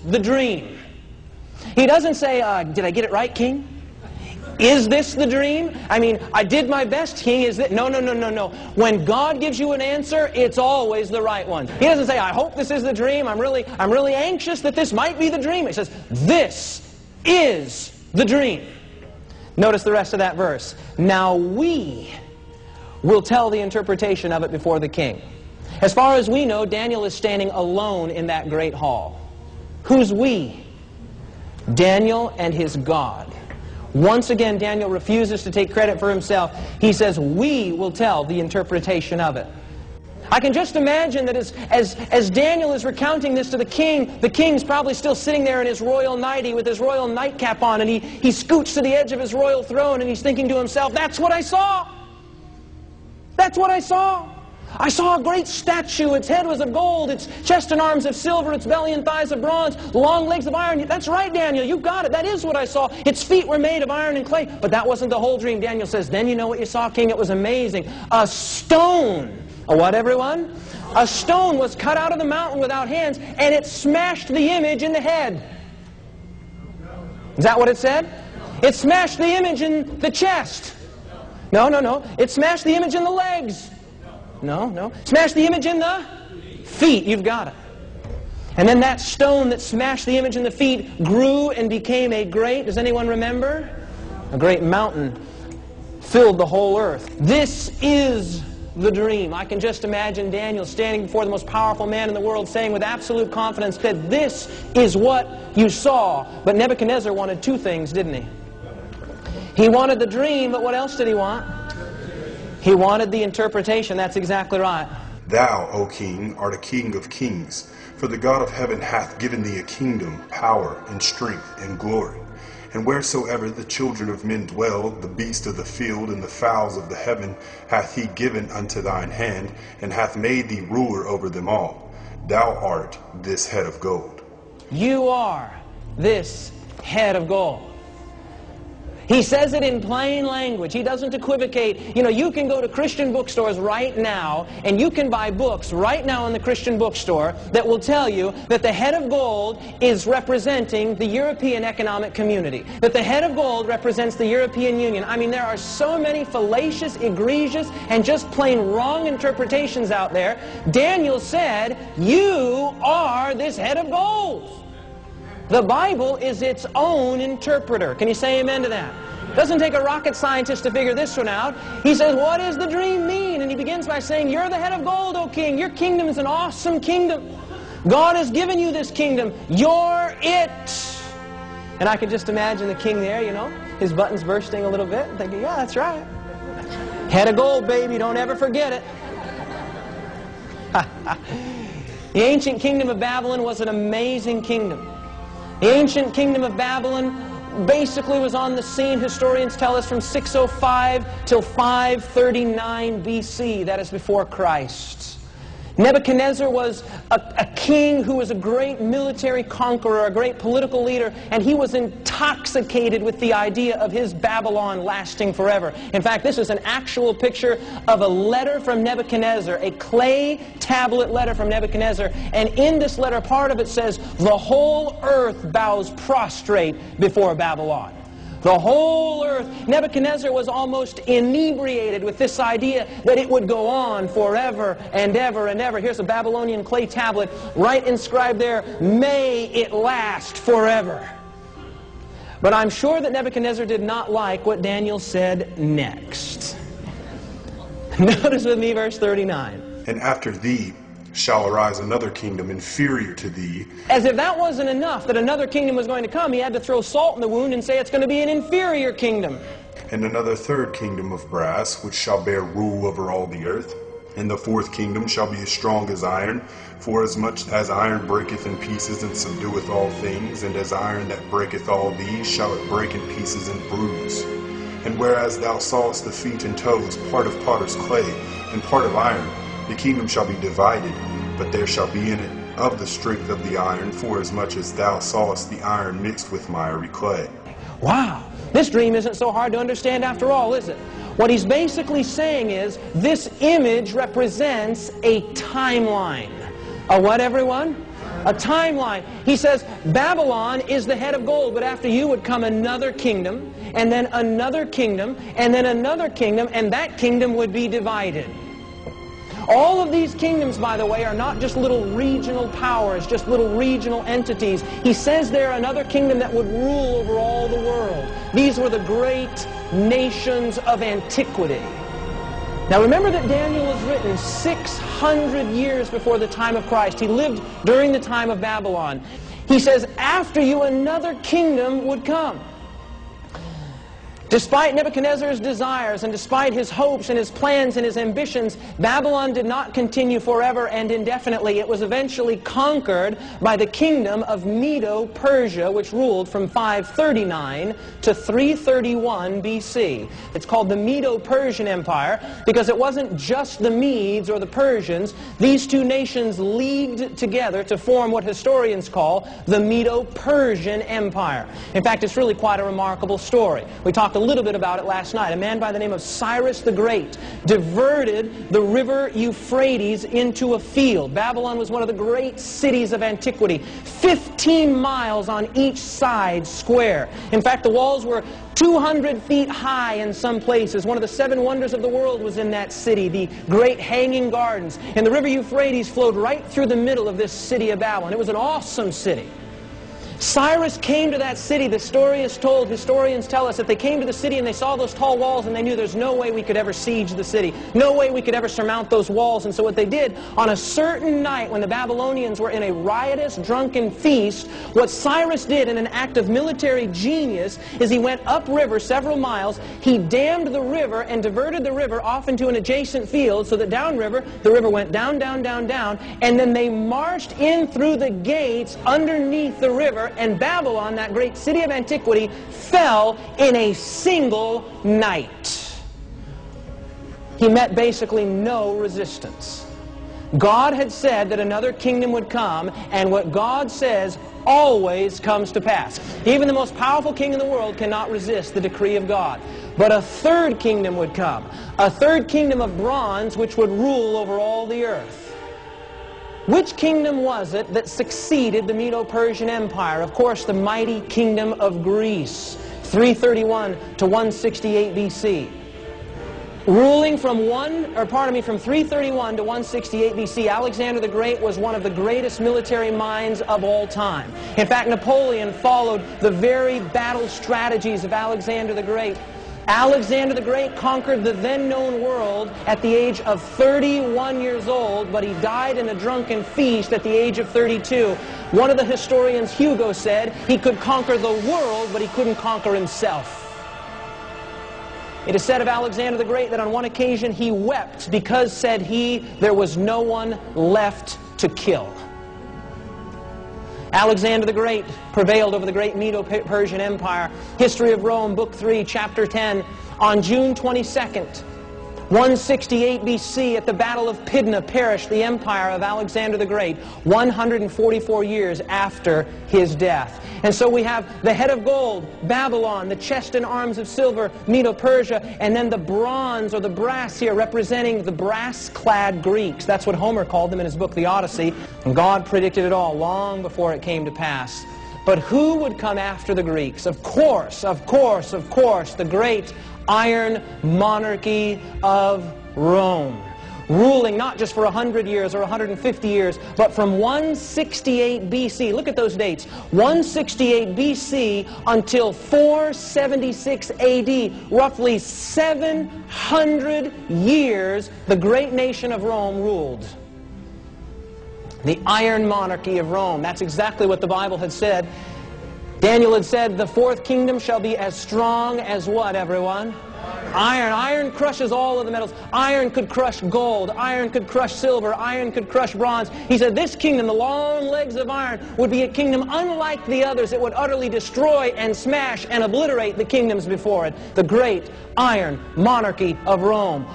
the dream? He doesn't say, did I get it right, King? Is this the dream? I mean, I did my best, King. Is it? No, no, no, no, no. When God gives you an answer, it's always the right one. He doesn't say, I hope this is the dream. I'm really anxious that this might be the dream. He says, this is the dream. Notice the rest of that verse. Now we will tell the interpretation of it before the king. As far as we know, Daniel is standing alone in that great hall. Who's we? Daniel and his God. Once again, Daniel refuses to take credit for himself. He says, we will tell the interpretation of it. I can just imagine that as Daniel is recounting this to the king's probably still sitting there in his royal nightie with his royal nightcap on, and he scoots to the edge of his royal throne, and he's thinking to himself, that's what I saw. That's what I saw. I saw a great statue. Its head was of gold, its chest and arms of silver, its belly and thighs of bronze, long legs of iron. That's right, Daniel, you got it. That is what I saw. Its feet were made of iron and clay. But that wasn't the whole dream. Daniel says, then you know what you saw, King? It was amazing. A stone. A what, everyone? A stone was cut out of the mountain without hands, and it smashed the image in the head. Is that what it said? It smashed the image in the chest. No, no, no. It smashed the image in the legs. No, no. Smash the image in the feet. You've got it. And then that stone that smashed the image in the feet grew and became a great, does anyone remember? A great mountain filled the whole earth. This is the dream. I can just imagine Daniel standing before the most powerful man in the world saying with absolute confidence that this is what you saw. But Nebuchadnezzar wanted two things, didn't he? He wanted the dream, but what else did he want? He wanted the interpretation. That's exactly right. Thou, O king, art a king of kings, for the God of heaven hath given thee a kingdom, power, and strength, and glory. And wheresoever the children of men dwell, the beasts of the field and the fowls of the heaven hath he given unto thine hand, and hath made thee ruler over them all. Thou art this head of gold. You are this head of gold. He says it in plain language. He doesn't equivocate. You know, you can go to Christian bookstores right now, and you can buy books right now in the Christian bookstore that will tell you that the head of gold is representing the European Economic Community, that the head of gold represents the European Union. I mean, there are so many fallacious, egregious, and just plain wrong interpretations out there. Daniel said, you are this head of gold. The Bible is its own interpreter. Can you say amen to that? It doesn't take a rocket scientist to figure this one out. He says, what does the dream mean? And he begins by saying, you're the head of gold, O king. Your kingdom is an awesome kingdom. God has given you this kingdom. You're it. And I can just imagine the king there, you know, his buttons bursting a little bit, thinking, yeah, that's right. Head of gold, baby. Don't ever forget it. The ancient kingdom of Babylon was an amazing kingdom. The ancient kingdom of Babylon basically was on the scene, historians tell us, from 605 till 539 BC. That is before Christ. Nebuchadnezzar was a king who was a great military conqueror, a great political leader, and he was intoxicated with the idea of his Babylon lasting forever. In fact, this is an actual picture of a letter from Nebuchadnezzar, a clay tablet letter from Nebuchadnezzar, and in this letter, part of it says, the whole earth bows prostrate before Babylon. The whole earth. Nebuchadnezzar was almost inebriated with this idea that it would go on forever and ever and ever. Here's a Babylonian clay tablet, right inscribed there, may it last forever. But I'm sure that Nebuchadnezzar did not like what Daniel said next. Notice with me verse 39. And after thee shall arise another kingdom inferior to thee. As if that wasn't enough, that another kingdom was going to come, he had to throw salt in the wound and say it's going to be an inferior kingdom. And another third kingdom of brass, which shall bear rule over all the earth. And the fourth kingdom shall be as strong as iron, for as much as iron breaketh in pieces and subdueth all things, and as iron that breaketh all these shall it break in pieces and bruise. And whereas thou sawest the feet and toes, part of potter's clay, and part of iron, the kingdom shall be divided, but there shall be in it of the strength of the iron, for as much as thou sawest the iron mixed with miry clay. Wow! This dream isn't so hard to understand after all, is it? What he's basically saying is, this image represents a timeline. A what, everyone? A timeline. He says, Babylon is the head of gold, but after you would come another kingdom, and then another kingdom, and then another kingdom, and that kingdom would be divided. All of these kingdoms, by the way, are not just little regional powers, just little regional entities. He says there another kingdom that would rule over all the world. These were the great nations of antiquity. Now remember that Daniel was written 600 years before the time of Christ. He lived during the time of Babylon. He says, after you another kingdom would come. Despite Nebuchadnezzar's desires and despite his hopes and his plans and his ambitions, Babylon did not continue forever and indefinitely. It was eventually conquered by the kingdom of Medo-Persia, which ruled from 539 to 331 BC. It's called the Medo-Persian Empire because it wasn't just the Medes or the Persians. These two nations leagued together to form what historians call the Medo-Persian Empire. In fact, it's really quite a remarkable story. We talked a little bit about it last night. A man by the name of Cyrus the Great diverted the river Euphrates into a field. Babylon was one of the great cities of antiquity. 15 miles on each side square. In fact, the walls were 200 feet high in some places. One of the 7 wonders of the world was in that city, the great hanging gardens. And the river Euphrates flowed right through the middle of this city of Babylon. It was an awesome city. Cyrus came to that city. The story is told, historians tell us, that they came to the city and they saw those tall walls and they knew there's no way we could ever siege the city. No way we could ever surmount those walls. And so what they did, on a certain night when the Babylonians were in a riotous, drunken feast, what Cyrus did in an act of military genius is he went upriver several miles, he dammed the river and diverted the river off into an adjacent field so that downriver, the river went down, down, down, down, and then they marched in through the gates underneath the river, and Babylon, that great city of antiquity, fell in a single night. He met basically no resistance. God had said that another kingdom would come, and what God says always comes to pass. Even the most powerful king in the world cannot resist the decree of God. But a third kingdom would come, a third kingdom of bronze which would rule over all the earth. Which kingdom was it that succeeded the Medo-Persian Empire? Of course, the mighty kingdom of Greece, 331 to 168 BC. Ruling from 331 to 168 BC, Alexander the Great was one of the greatest military minds of all time. In fact, Napoleon followed the very battle strategies of Alexander the Great. Alexander the Great conquered the then-known world at the age of 31 years old, but he died in a drunken feast at the age of 32. One of the historians, Hugo, said he could conquer the world, but he couldn't conquer himself. It is said of Alexander the Great that on one occasion he wept because, said he, there was no one left to kill. Alexander the Great prevailed over the great Medo-Persian Empire. History of Rome, Book 3, Chapter 10. On June 22nd, 168 BC, at the Battle of Pydna, perished the empire of Alexander the Great, 144 years after his death. And so we have the head of gold, Babylon, the chest and arms of silver, Medo-Persia, and then the bronze or the brass here representing the brass-clad Greeks. That's what Homer called them in his book, The Odyssey. And God predicted it all long before it came to pass. But who would come after the Greeks? Of course, the great iron monarchy of Rome, ruling not just for 100 years or 150 years, but from 168 BC, look at those dates, 168 BC until 476 AD, roughly 700 years, the great nation of Rome ruled. The iron monarchy of Rome. That's exactly what the Bible had said. Daniel had said, the fourth kingdom shall be as strong as what, everyone? Iron. Iron crushes all of the metals. Iron could crush gold. Iron could crush silver. Iron could crush bronze. He said this kingdom, the long legs of iron, would be a kingdom unlike the others. It would utterly destroy and smash and obliterate the kingdoms before it. The great iron monarchy of Rome.